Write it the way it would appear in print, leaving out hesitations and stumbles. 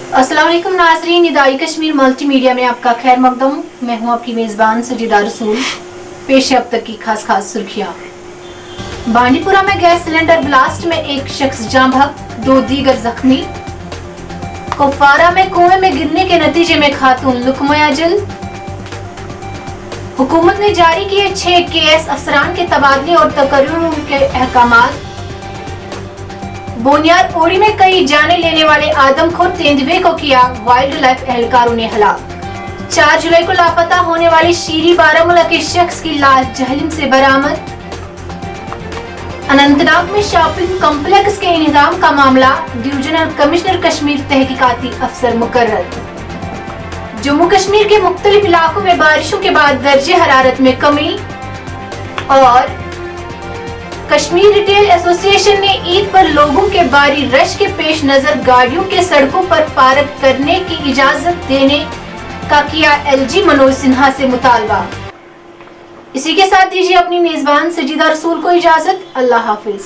अस्सलाम वालेकुम नाज़रीन, निदाई कश्मीर मल्टी मीडिया में आपका खैर मकदम। मैं हूं आपकी मेज़बान सजीदा रसूल। पेश अब तक की खास सुर्खियां। बांडीपुरा में गैस सिलेंडर ब्लास्ट में एक शख्स जाँ बहक, 2 दीगर जख्मी। कुपवारा में कुएं में गिरने के नतीजे में खातून लुकमा अजल। हुकूमत ने जारी किए 6 KS अफसरान के तबादले और तकर्रुर के अहकामात। बोनियार ओड़ी में कई जाने लेने वाले आदमखोर तेंदुए को किया वाइल्ड लाइफ एहलकारों ने हलाक। 4 जुलाई को लापता होने वाली शीरी बारामूला के शख्स की लाश जहलम से बरामद। अनंतनाग में शॉपिंग कॉम्प्लेक्स के इंतजाम का मामला, डिविजनल कमिश्नर कश्मीर तहकीकाती अफसर मुकर्रर। जम्मू कश्मीर के मुख्तलिफ इलाकों में बारिशों के बाद दर्जे हरारत में कमी। और कश्मीर रिटेल एसोसिएशन ने ईद पर लोगों के भारी रश के पेश नजर गाड़ियों के सड़कों पर पार्क करने की इजाजत देने का किया LG मनोज सिन्हा से मुतालबा। इसी के साथ दीजिए अपनी मेजबान सजीदा रसूल को इजाजत। अल्लाह हाफिज।